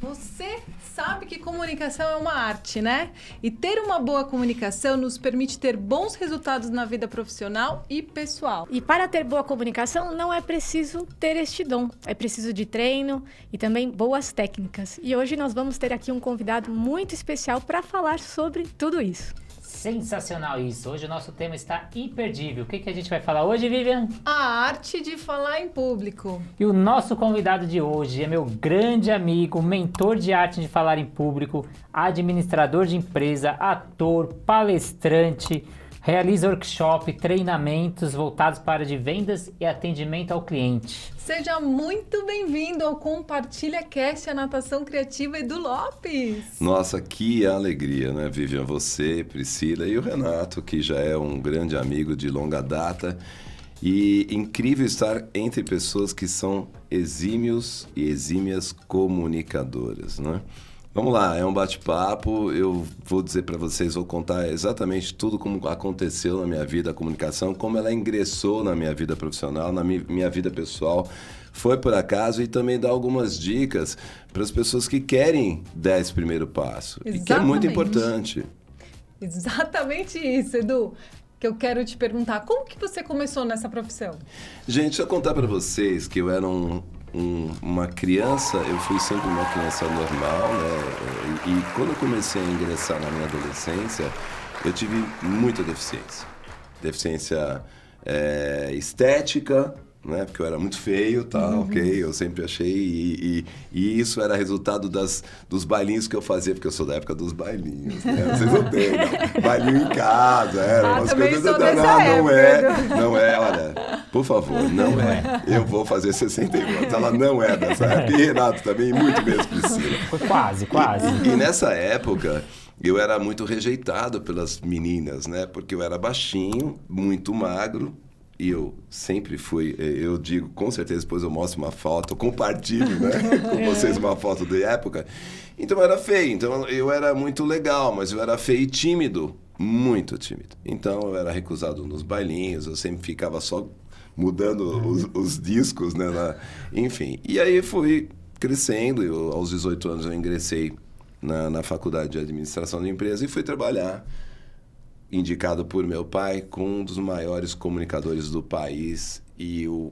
Você sabe que comunicação é uma arte, né? E ter uma boa comunicação nos permite ter bons resultados na vida profissional e pessoal. E para ter boa comunicação não é preciso ter este dom, é preciso de treino e também boas técnicas. E hoje nós vamos ter aqui um convidado muito especial para falar sobre tudo isso. Sensacional isso. Hoje o nosso tema está imperdível. O que a gente vai falar hoje, Vivian? A arte de falar em público. E o nosso convidado de hoje é meu grande amigo, mentor de arte de falar em público, administrador de empresa, ator, palestrante, realiza workshop, treinamentos voltados para de vendas e atendimento ao cliente. Seja muito bem-vindo ao Compartilha Cast, a natação criativa Edu Lopes. Nossa, que alegria, né, Vivian? Você, Priscila e o Renato, que já é um grande amigo de longa data. E incrível estar entre pessoas que são exímios e exímias comunicadoras, né? Vamos lá, é um bate-papo, eu vou dizer para vocês, vou contar exatamente tudo como aconteceu na minha vida, a comunicação, como ela ingressou na minha vida profissional, na minha vida pessoal, foi por acaso, e também dar algumas dicas para as pessoas que querem dar esse primeiro passo, e que é muito importante. Exatamente isso, Edu, que eu quero te perguntar, como que você começou nessa profissão? Gente, deixa eu contar para vocês que eu era uma criança, eu fui sempre uma criança normal, né? E quando eu comecei a ingressar na minha adolescência, eu tive muita deficiência. Deficiência estética, né? Porque eu era muito feio, tá? Ok? Eu sempre achei. E isso era resultado dos bailinhos que eu fazia, porque eu sou da época dos bailinhos, né? Vocês não têm, não. Bailinho em casa, umas coisas. Não é, olha. Por favor, não é. Eu vou fazer 61 anos. Ela não é dessa época. E Renato também, muito mesmo, Priscila. Foi quase. E nessa época, eu era muito rejeitado pelas meninas, né? Porque eu era baixinho, muito magro. E eu sempre fui, eu digo, com certeza, depois eu mostro uma foto, eu compartilho, né, com vocês uma foto da época. Então eu era feio, então eu era muito legal, mas eu era feio e tímido, muito tímido. Então eu era recusado nos bailinhos, eu sempre ficava só mudando os discos, né, enfim. E aí fui crescendo, aos 18 anos eu ingressei na faculdade de administração de empresa e fui trabalhar, indicado por meu pai, com um dos maiores comunicadores do país e o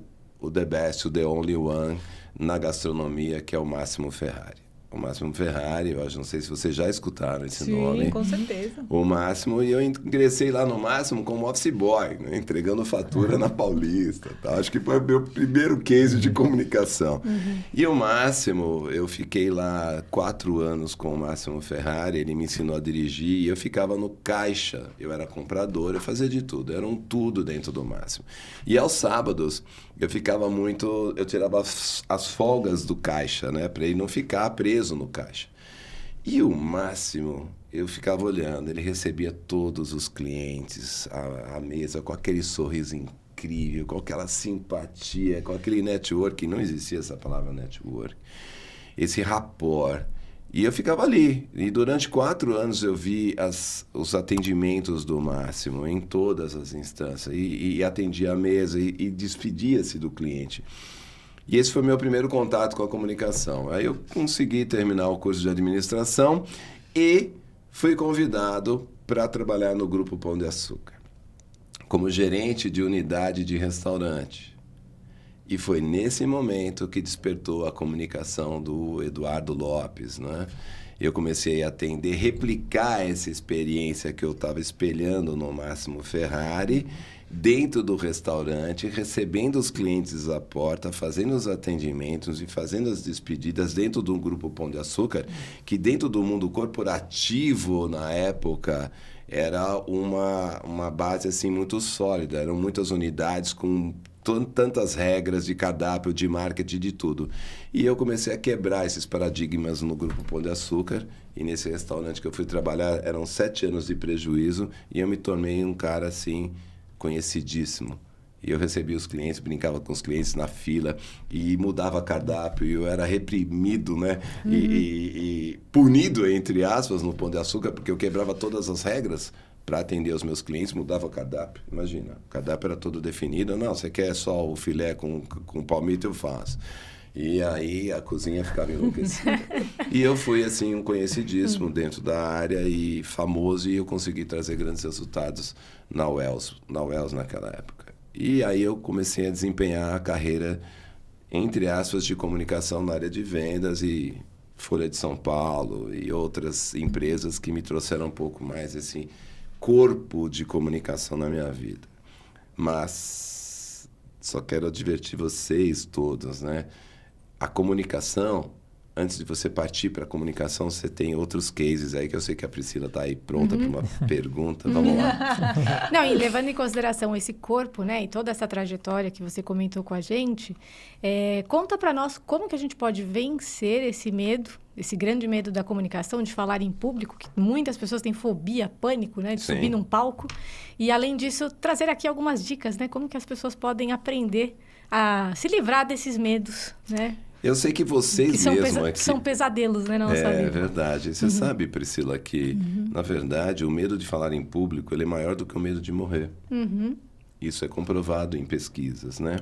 the best, o the only one na gastronomia, que é o Máximo Ferrari. O Máximo Ferrari, eu acho, não sei se vocês já escutaram esse nome. Sim, com certeza. O Máximo, e eu ingressei lá no Máximo como office boy, né, entregando fatura na Paulista. Tá? Acho que foi o meu primeiro case de comunicação. E o Máximo, eu fiquei lá 4 anos com o Máximo Ferrari, ele me ensinou a dirigir e eu ficava no caixa. Eu era comprador, eu fazia de tudo, era um tudo dentro do Máximo. E aos sábados, eu ficava muito... Eu tirava as folgas do caixa, né? Para ele não ficar preso no caixa. E o Máximo, eu ficava olhando, ele recebia todos os clientes à mesa com aquele sorriso incrível, com aquela simpatia, com aquele network, não existia essa palavra network, esse rapport. E eu ficava ali. E durante 4 anos eu vi os atendimentos do Máximo em todas as instâncias. E atendia a mesa e despedia-se do cliente. E esse foi meu primeiro contato com a comunicação. Aí eu consegui terminar o curso de administração e fui convidado para trabalhar no Grupo Pão de Açúcar, como gerente de unidade de restaurante. E foi nesse momento que despertou a comunicação do Eduardo Lopes, né? Eu comecei a atender, replicar essa experiência que eu estava espelhando no Máximo Ferrari, dentro do restaurante, recebendo os clientes à porta, fazendo os atendimentos e fazendo as despedidas dentro do Grupo Pão de Açúcar, que dentro do mundo corporativo, na época, era uma base assim, muito sólida. Eram muitas unidades com tantas regras de cardápio, de marketing, de tudo. E eu comecei a quebrar esses paradigmas no Grupo Pão de Açúcar. E nesse restaurante que eu fui trabalhar, eram 7 anos de prejuízo. E eu me tornei um cara, assim, conhecidíssimo. E eu recebia os clientes, brincava com os clientes na fila e mudava cardápio. E eu era reprimido, né? E punido, entre aspas, no Pão de Açúcar, porque eu quebrava todas as regras para atender os meus clientes, mudava o cardápio. Imagina, o cardápio era todo definido. Não, você quer só o filé com palmito, eu faço. E aí a cozinha ficava enlouquecida. E eu fui, assim, um conhecidíssimo dentro da área e famoso, e eu consegui trazer grandes resultados na Wells naquela época. E aí eu comecei a desempenhar a carreira, entre aspas, de comunicação na área de vendas e Folha de São Paulo e outras empresas que me trouxeram um pouco mais esse corpo de comunicação na minha vida. Mas só quero advertir vocês todos, né? A comunicação, antes de você partir para a comunicação, você tem outros cases aí, que eu sei que a Priscila está aí pronta para uma pergunta. Vamos lá. Não, e levando em consideração esse corpo, né, e toda essa trajetória que você comentou com a gente, conta para nós como que a gente pode vencer esse medo, esse grande medo da comunicação, de falar em público, que muitas pessoas têm fobia, pânico, né, de Sim. subir num palco. E, além disso, trazer aqui algumas dicas, né, como que as pessoas podem aprender a se livrar desses medos, né? Eu sei que vocês Que são, mesmos aqui... são pesadelos, né, na nossa vida. É verdade. Você sabe, Priscila, que, na verdade, o medo de falar em público ele é maior do que o medo de morrer. Isso é comprovado em pesquisas, né?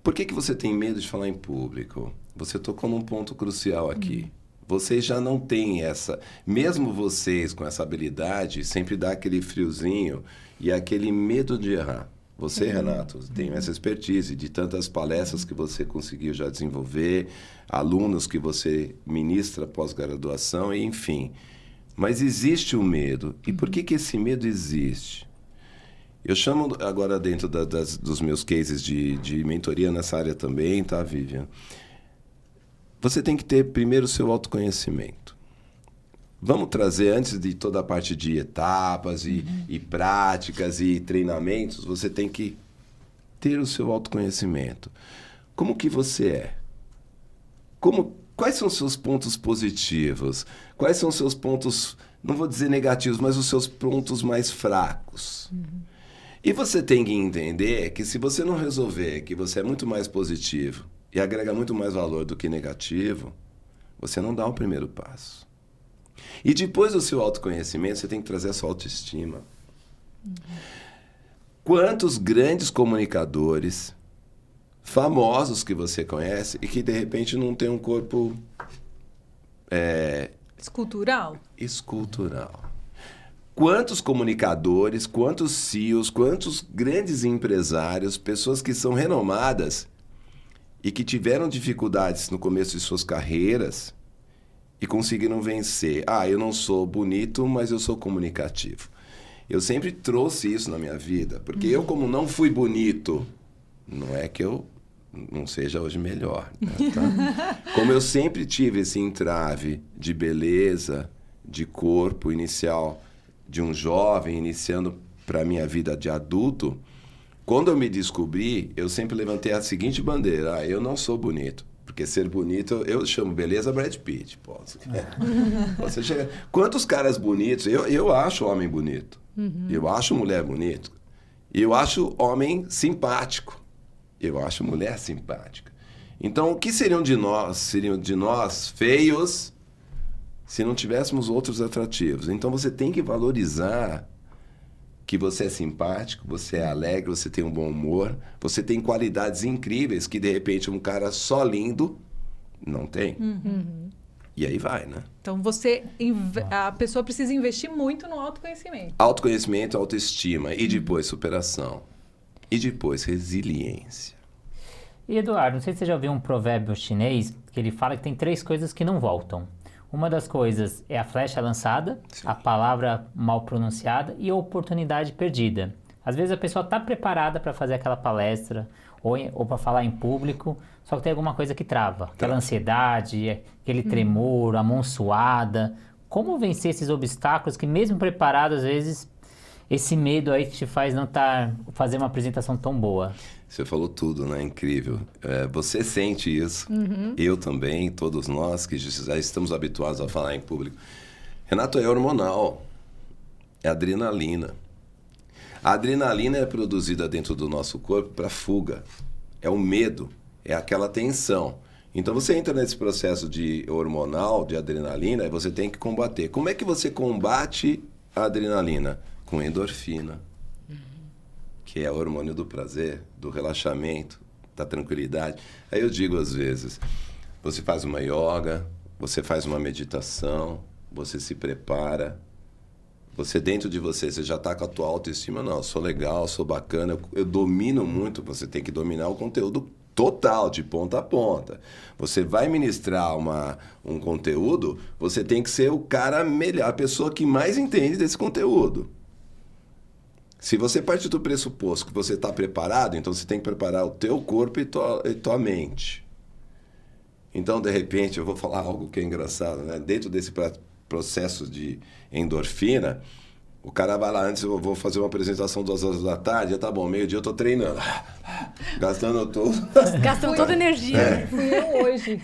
Por que você tem medo de falar em público? Você tocou num ponto crucial aqui. Vocês já não têm essa... Mesmo vocês com essa habilidade, sempre dá aquele friozinho e aquele medo de errar. Você, Renato, tem essa expertise de tantas palestras que você conseguiu já desenvolver, alunos que você ministra pós-graduação, enfim. Mas existe o medo. E por que esse medo existe? Eu chamo agora, dentro dos meus cases de mentoria nessa área também, tá, Vivian? Você tem que ter primeiro o seu autoconhecimento. Vamos trazer, antes de toda a parte de etapas e práticas e treinamentos, você tem que ter o seu autoconhecimento. Como que você é? Quais são os seus pontos positivos? Quais são os seus pontos, não vou dizer negativos, mas os seus pontos mais fracos? E você tem que entender que se você não resolver que você é muito mais positivo e agrega muito mais valor do que negativo, você não dá o primeiro passo. E depois do seu autoconhecimento, você tem que trazer a sua autoestima. Quantos grandes comunicadores famosos que você conhece e que, de repente, não tem um corpo... escultural. Quantos comunicadores, quantos CEOs, quantos grandes empresários, pessoas que são renomadas e que tiveram dificuldades no começo de suas carreiras... e conseguiram vencer. Eu não sou bonito, mas eu sou comunicativo. Eu sempre trouxe isso na minha vida, porque eu, como não fui bonito, não é que eu não seja hoje melhor, né, tá? Como eu sempre tive esse entrave de beleza, de corpo inicial, de um jovem iniciando para a minha vida de adulto, quando eu me descobri, eu sempre levantei a seguinte bandeira: eu não sou bonito. Porque ser bonito, eu chamo beleza Brad Pitt. Pô. Você chega... Quantos caras bonitos... Eu acho homem bonito. Eu acho mulher bonito. Eu acho homem simpático. Eu acho mulher simpática. Então, o que seriam de nós feios se não tivéssemos outros atrativos? Então, você tem que valorizar que você é simpático, você é alegre, você tem um bom humor, você tem qualidades incríveis que, de repente, um cara só lindo não tem. E aí vai, né? Então, a pessoa precisa investir muito no autoconhecimento. Autoconhecimento, autoestima, e depois superação. E depois resiliência. E, Eduardo, não sei se você já ouviu um provérbio chinês que ele fala que tem 3 coisas que não voltam. Uma das coisas é a flecha lançada, a palavra mal pronunciada e a oportunidade perdida. Às vezes a pessoa está preparada para fazer aquela palestra ou para falar em público, só que tem alguma coisa que trava. Aquela ansiedade, aquele tremor, a mão suada. Como vencer esses obstáculos que, mesmo preparado, às vezes, esse medo aí que te faz não fazer uma apresentação tão boa? Você falou tudo, né? Incrível. Você sente isso. Eu também, todos nós que já estamos habituados a falar em público. Renato, é hormonal. É adrenalina. A adrenalina é produzida dentro do nosso corpo para fuga. É o medo. É aquela tensão. Então, você entra nesse processo de hormonal, de adrenalina, e você tem que combater. Como é que você combate a adrenalina? Com endorfina. Que é o hormônio do prazer, do relaxamento, da tranquilidade. Aí eu digo às vezes, você faz uma yoga, você faz uma meditação, você se prepara, você dentro de você já está com a tua autoestima, não, eu sou legal, sou bacana, eu domino muito, você tem que dominar o conteúdo total, de ponta a ponta. Você vai ministrar um conteúdo, você tem que ser o cara melhor, a pessoa que mais entende desse conteúdo. Se você parte do pressuposto que você está preparado, então você tem que preparar o teu corpo e tua mente. Então, de repente, eu vou falar algo que é engraçado, né? Dentro desse processo de endorfina, o cara vai lá antes, eu vou fazer uma apresentação 2 horas da tarde, tá bom, meio-dia eu tô treinando, gastando tudo. Gastando toda a energia. Fui eu hoje.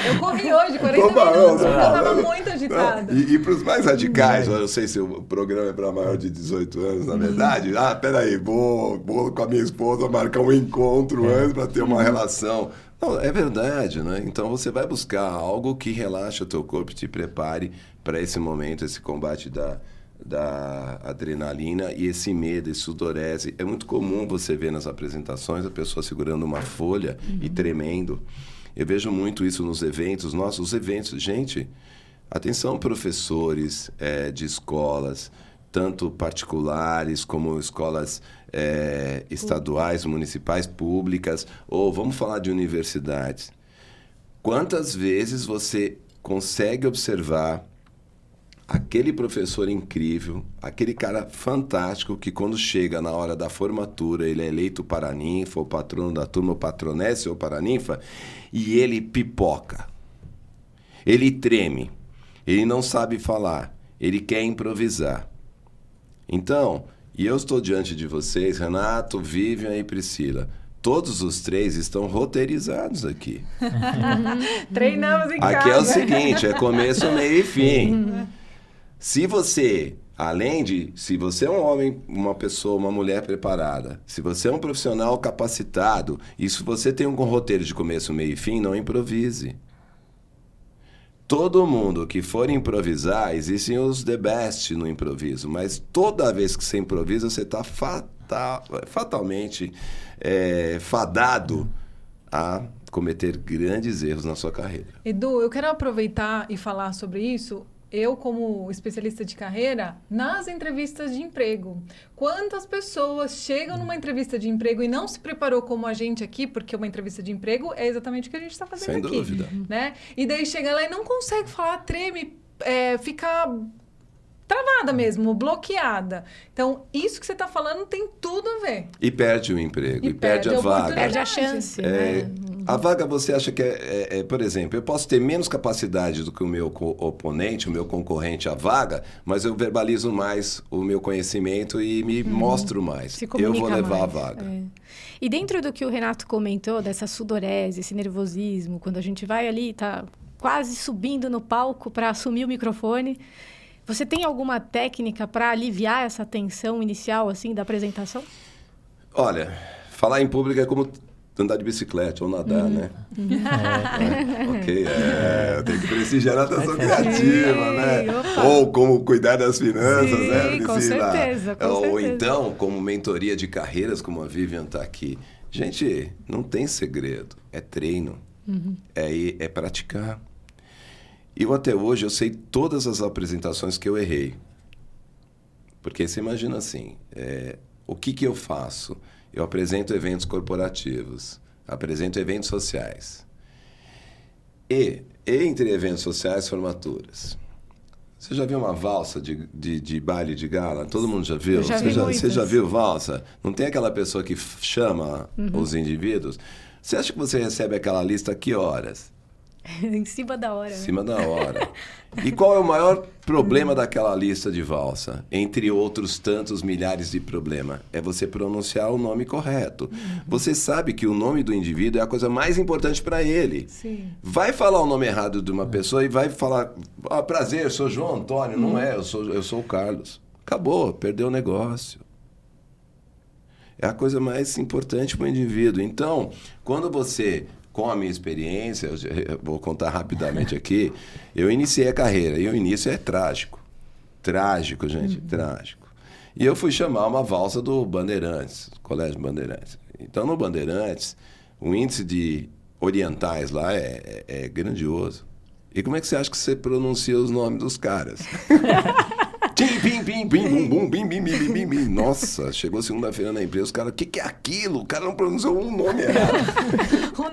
Eu corri hoje, 40 minutos, porque eu tava muito agitada. E para os mais radicais, eu não sei se o programa é para maior de 18 anos, na verdade. Peraí, vou com a minha esposa marcar um encontro antes para ter uma relação. Não, é verdade, né? Então você vai buscar algo que relaxe o teu corpo, te prepare para esse momento, esse combate da adrenalina e esse medo, esse sudorese. É muito comum você ver nas apresentações a pessoa segurando uma folha e tremendo. Eu vejo muito isso nos eventos. Nossos eventos, gente, atenção, professores de escolas, tanto particulares como escolas estaduais, municipais, públicas, ou vamos falar de universidades. Quantas vezes você consegue observar aquele professor incrível, aquele cara fantástico que quando chega na hora da formatura, ele é eleito paraninfa, ou patrono da turma, ou patronesse, ou paraninfa, e ele pipoca. Ele treme. Ele não sabe falar. Ele quer improvisar. Então, e eu estou diante de vocês, Renato, Vivian e Priscila. Todos os 3 estão roteirizados aqui. Treinamos em casa. Aqui é o seguinte, é começo, meio e fim. Se você é um homem, uma pessoa, uma mulher preparada, se você é um profissional capacitado, e se você tem um roteiro de começo, meio e fim, não improvise. Todo mundo que for improvisar, existem os the best no improviso, mas toda vez que você improvisa, você está fatalmente fadado a cometer grandes erros na sua carreira. Edu, eu quero aproveitar e falar sobre isso. Eu, como especialista de carreira, nas entrevistas de emprego. Quantas pessoas chegam numa entrevista de emprego e não se preparou como a gente aqui, porque uma entrevista de emprego é exatamente o que a gente está fazendo aqui. Sem dúvida. Né? E daí chega lá e não consegue falar, treme, fica travada mesmo, bloqueada. Então, isso que você está falando tem tudo a ver. E perde o emprego, e perde a vaga. Perde a chance, né? A vaga você acha que por exemplo, eu posso ter menos capacidade do que o meu oponente, o meu concorrente à vaga, mas eu verbalizo mais o meu conhecimento e me mostro mais. Eu vou levar a vaga. E dentro do que o Renato comentou, dessa sudorese, esse nervosismo, quando a gente vai ali, tá quase subindo no palco para assumir o microfone, você tem alguma técnica para aliviar essa tensão inicial, assim, da apresentação? Olha, falar em público é como andar de bicicleta ou nadar, né? Ok, eu tenho que prestigiar a natação criativa, né? Opa. Ou como cuidar das finanças, né, Priscila? Com certeza, Ou então, como mentoria de carreiras, como a Vivian está aqui. Gente, não tem segredo, é treino, é praticar. Eu até hoje, eu sei todas as apresentações que eu errei. Porque você imagina assim, o que eu faço? Eu apresento eventos corporativos, apresento eventos sociais. E entre eventos sociais, formaturas. Você já viu uma valsa de baile de gala? Todo mundo já viu? Você já viu valsa? Não tem aquela pessoa que chama os indivíduos? Você acha que você recebe aquela lista a que horas? Em cima da hora. Em cima da hora. E qual é o maior problema daquela lista de valsa? Entre outros tantos milhares de problemas. É você pronunciar o nome correto. Você sabe que o nome do indivíduo é a coisa mais importante para ele. Sim. Vai falar o nome errado de uma pessoa e vai falar, prazer, eu sou João Antônio. Não é, eu sou o Carlos. Acabou, perdeu o negócio. É a coisa mais importante para o indivíduo. Então, quando você... Com a minha experiência, eu vou contar rapidamente aqui, eu iniciei a carreira e o início é trágico. Trágico, gente, trágico. E eu fui chamar uma valsa do Bandeirantes, Colégio Bandeirantes. Então, no Bandeirantes, o índice de orientais lá é grandioso. E como é que você acha que você pronuncia os nomes dos caras? Tim, pim, pim, pim, bum, bum, bim, bim, bim, bim, bim, bim. Nossa, chegou segunda-feira na empresa, os caras, o que é aquilo? O cara não pronunciou um nome errado. O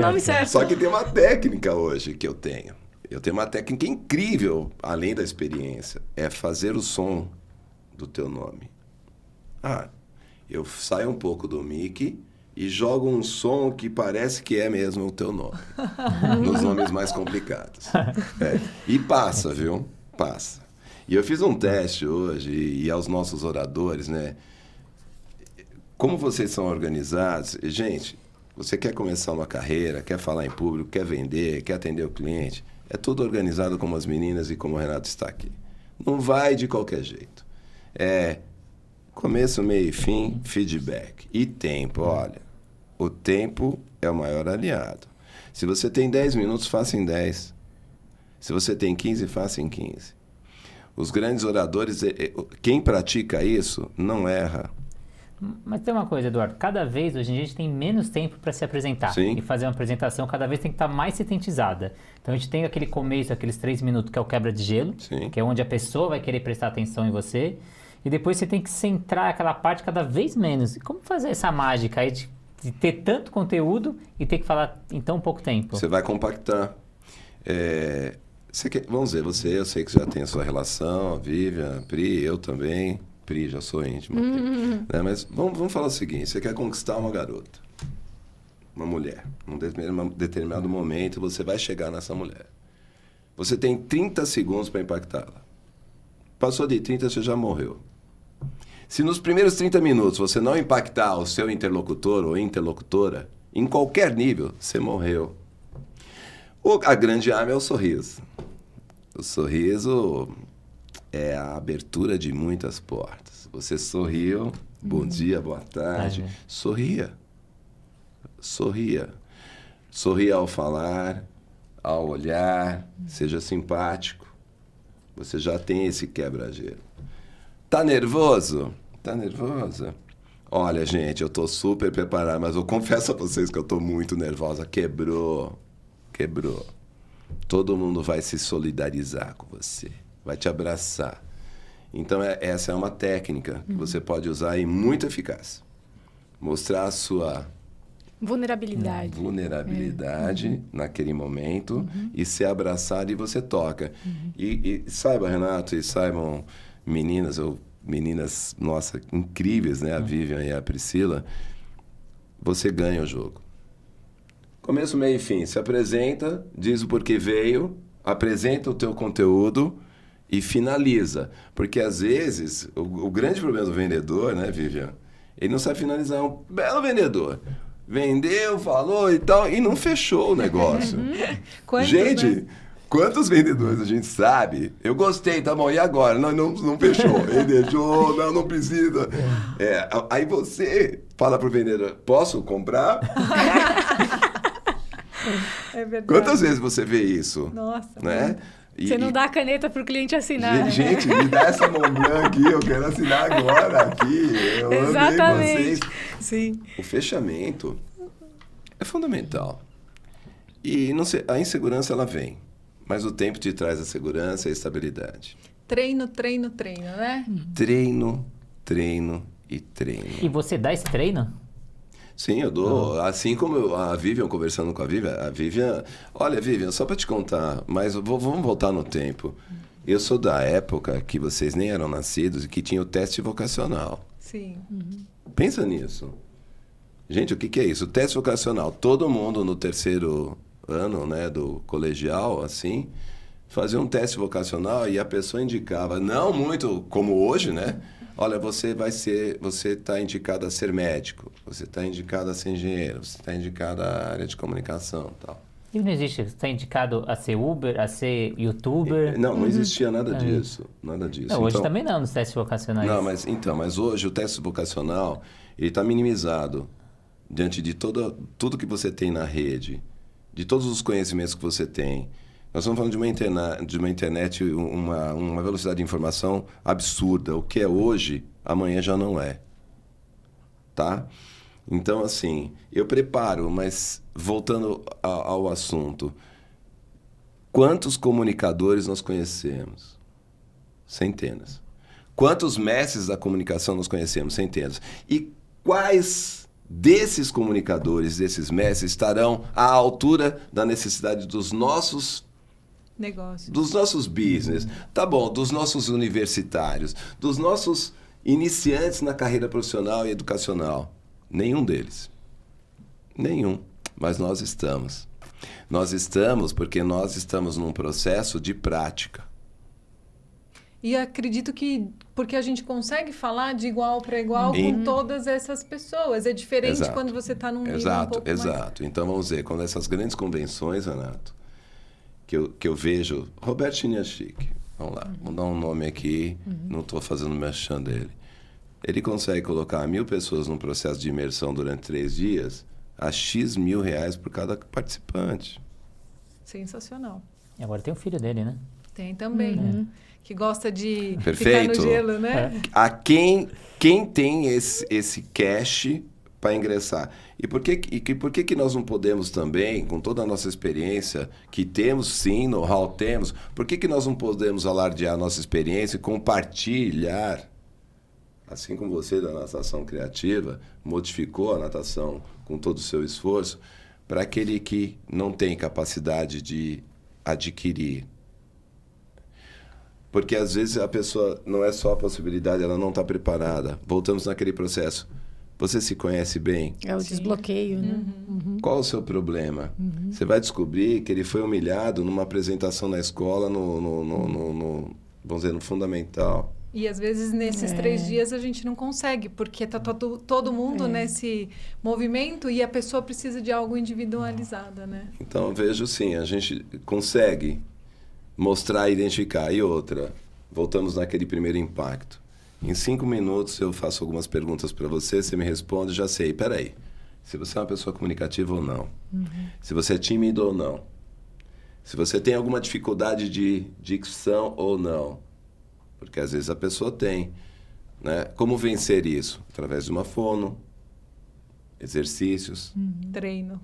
nome certo. Só que tem uma técnica hoje que eu tenho. Eu tenho uma técnica incrível, além da experiência, é fazer o som do teu nome. Eu saio um pouco do mic e jogo um som que parece que é mesmo o teu nome. Nos nomes mais complicados. E passa, viu? Passa. E eu fiz um teste hoje, e aos nossos oradores, né? Como vocês são organizados... Gente, você quer começar uma carreira, quer falar em público, quer vender, quer atender o cliente... É tudo organizado como as meninas e como o Renato está aqui. Não vai de qualquer jeito. É começo, meio e fim, feedback. E tempo, olha. O tempo é o maior aliado. Se você tem 10 minutos, faça em 10. Se você tem 15, faça em 15. Os grandes oradores, quem pratica isso, não erra. Mas tem uma coisa, Eduardo, cada vez hoje em dia a gente tem menos tempo para se apresentar. Sim. E fazer uma apresentação cada vez tem que estar mais sintetizada. Então a gente tem aquele começo, aqueles 3 minutos que é o quebra de gelo, Sim. que é onde a pessoa vai querer prestar atenção em você. E depois você tem que centrar aquela parte cada vez menos. E como fazer essa mágica aí de ter tanto conteúdo e ter que falar em tão pouco tempo? Você vai compactar. Vamos dizer, eu sei que já tem a sua relação, a Vivian, a Pri, eu também. Pri, já sou íntimo aqui. Né? Mas vamos falar o seguinte, você quer conquistar uma garota, uma mulher. Num determinado momento, você vai chegar nessa mulher. Você tem 30 segundos para impactá-la. Passou de 30, você já morreu. Se nos primeiros 30 minutos você não impactar o seu interlocutor ou interlocutora, em qualquer nível, você morreu. A grande arma é o sorriso. O sorriso é a abertura de muitas portas. Você sorriu, bom dia, boa tarde. Sorria. Sorria. Sorria ao falar, ao olhar, seja simpático. Você já tem esse quebra-gelo. Tá nervoso? Tá nervosa? Olha, gente, eu tô super preparado, mas eu confesso a vocês que eu tô muito nervosa. Quebrou. Todo mundo vai se solidarizar com você. Vai te abraçar. Então, essa é uma técnica que você pode usar e muito eficaz. Mostrar a sua vulnerabilidade naquele momento e ser abraçado e você toca. E saiba, Renato, e saibam, meninas, nossa, incríveis, né? A Vivian e a Priscila, você ganha o jogo. Começo, meio e fim. Se apresenta, diz o porquê veio, apresenta o teu conteúdo e finaliza. Porque, às vezes, o grande problema do vendedor, né, Vivian? Ele não sabe finalizar. É um belo vendedor. Vendeu, falou e tal, e não fechou o negócio. Gente, né? Quantos vendedores a gente sabe? Eu gostei, tá bom, e agora? Não fechou. Ele deixou, não precisa. Aí você fala pro vendedor, posso comprar? É verdade. Quantas vezes você vê isso? Nossa. Né? Você não dá a caneta pro cliente assinar. Gente, me dá essa mão branca aqui, eu quero assinar agora aqui. Eu Exatamente. Vocês. Sim. O fechamento é fundamental. E não sei, a insegurança ela vem, mas o tempo te traz a segurança e a estabilidade. Treino, né? Treino e treino. E você dá esse treino? Sim, eu dou. Assim como a Vivian, conversando com a Vivian... Olha, Vivian, só para te contar, mas vamos voltar no tempo. Eu sou da época que vocês nem eram nascidos e que tinha o teste vocacional. Sim. Pensa nisso. Gente, o que é isso? O teste vocacional. Todo mundo no terceiro ano, né, do colegial, assim, fazia um teste vocacional e a pessoa indicava, não muito como hoje, né? Olha, você está indicado a ser médico, você está indicado a ser engenheiro, você está indicado à área de comunicação e tal. E não existe, você está indicado a ser Uber, a ser YouTuber? Não existia nada disso, nada disso. Não, hoje também não, nos testes vocacionais. Não, mas hoje o teste vocacional, ele está minimizado diante de tudo que você tem na rede, de todos os conhecimentos que você tem. Nós estamos falando de uma internet, uma velocidade de informação absurda. O que é hoje amanhã já não é. Tá? Então, assim, eu preparo, mas voltando ao assunto, quantos comunicadores nós conhecemos? Centenas. Quantos mestres da comunicação nós conhecemos? Centenas. E quais desses comunicadores, desses mestres, estarão à altura da necessidade dos nossos negócios, dos nossos business, tá bom, dos nossos universitários, dos nossos iniciantes na carreira profissional e educacional? Nenhum deles. Nenhum. Mas nós estamos. Nós estamos porque nós estamos num processo de prática. E acredito que porque a gente consegue falar de igual para igual com todas essas pessoas. É diferente quando você está num nível um pouco mais... Exato. Então, vamos ver, quando essas grandes convenções, Renato, que eu vejo... Roberto Chiniachique, vamos lá, vou dar um nome aqui, não estou fazendo merchan dele. Ele consegue colocar 1.000 pessoas num processo de imersão durante 3 dias a X mil reais por cada participante. Sensacional. E agora tem o filho dele, né? Tem também, né? Que gosta de Perfeito. ficar no gelo, né? A quem tem esse cash para ingressar? E por que nós não podemos também, com toda a nossa experiência, que temos sim, know-how temos, por que nós não podemos alardear a nossa experiência e compartilhar? Assim como você da natação criativa modificou a natação com todo o seu esforço, para aquele que não tem capacidade de adquirir. Porque às vezes a pessoa não é só a possibilidade, ela não está preparada. Voltamos naquele processo. Você se conhece bem? É o desbloqueio, né? Qual o seu problema? Você vai descobrir que ele foi humilhado numa apresentação na escola, vamos dizer, no fundamental. E às vezes nesses 3 dias a gente não consegue, porque está todo mundo nesse movimento e a pessoa precisa de algo individualizado, né? Então, eu vejo sim, a gente consegue mostrar e identificar. E outra, voltamos naquele primeiro impacto. Em 5 minutos eu faço algumas perguntas para você, você me responde, já sei, peraí, se você é uma pessoa comunicativa ou não, se você é tímido ou não, se você tem alguma dificuldade de dicção ou não, porque às vezes a pessoa tem, né? Como vencer isso? Através de uma fono, exercícios, treino.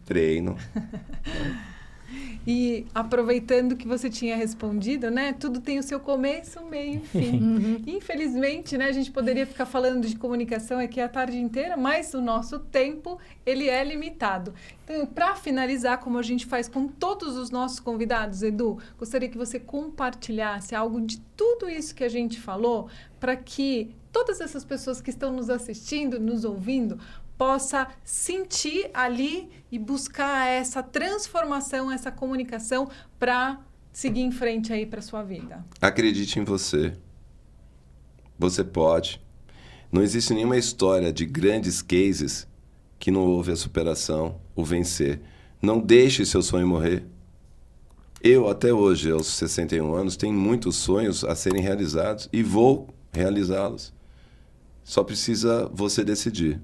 E aproveitando que você tinha respondido, né? Tudo tem o seu começo, meio e fim. Infelizmente, né? A gente poderia ficar falando de comunicação aqui a tarde inteira, mas o nosso tempo, ele é limitado. Então, para finalizar, como a gente faz com todos os nossos convidados, Edu, gostaria que você compartilhasse algo de tudo isso que a gente falou, para que todas essas pessoas que estão nos assistindo, nos ouvindo, possa sentir ali e buscar essa transformação, essa comunicação para seguir em frente aí para sua vida. Acredite em você. Você pode. Não existe nenhuma história de grandes cases que não houve a superação, o vencer. Não deixe seu sonho morrer. Eu, até hoje, aos 61 anos, tenho muitos sonhos a serem realizados e vou realizá-los. Só precisa você decidir.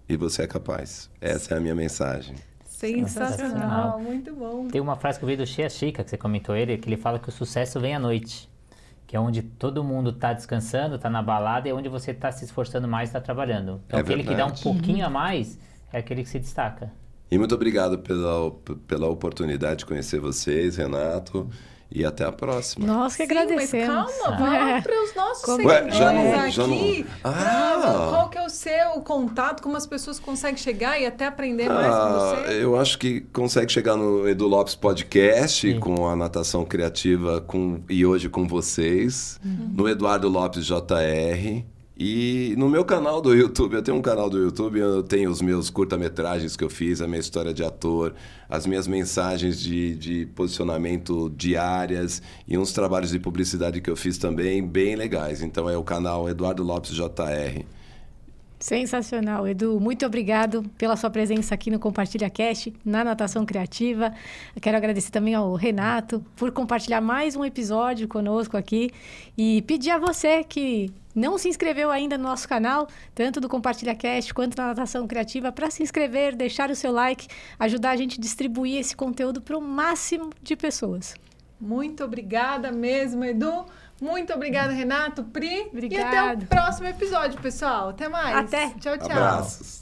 E você é capaz. Essa é a minha mensagem. Sensacional, muito bom. Tem uma frase que eu vi do Chia Chica, que você comentou ele, que ele fala que o sucesso vem à noite. Que é onde todo mundo está descansando, está na balada, e é onde você está se esforçando mais, está trabalhando. Então, aquele que dá um pouquinho a mais é aquele que se destaca. E muito obrigado pela oportunidade de conhecer vocês, Renato. E até a próxima. Nós que agradecemos. Mas calma, vamos para os nossos seguidores aqui. Qual que é o seu contato? Como as pessoas conseguem chegar e até aprender mais com você? Eu acho que consegue chegar no Edu Lopes Podcast, com a natação criativa e hoje com vocês. No Eduardo Lopes JR. E no meu canal do YouTube, eu tenho um canal do YouTube, eu tenho os meus curta-metragens que eu fiz, a minha história de ator, as minhas mensagens de posicionamento diárias e uns trabalhos de publicidade que eu fiz também, bem legais. Então é o canal Eduardo Lopes JR. Sensacional, Edu. Muito obrigado pela sua presença aqui no Compartilha Cast, na Natação Criativa. Eu quero agradecer também ao Renato por compartilhar mais um episódio conosco aqui e pedir a você que não se inscreveu ainda no nosso canal, tanto do Compartilha Cast quanto da Natação Criativa, para se inscrever, deixar o seu like, ajudar a gente a distribuir esse conteúdo para o máximo de pessoas. Muito obrigada mesmo, Edu. Muito obrigada, Renato, Pri. Obrigada. E até o próximo episódio, pessoal. Até mais. Até. Tchau, tchau. Abraços.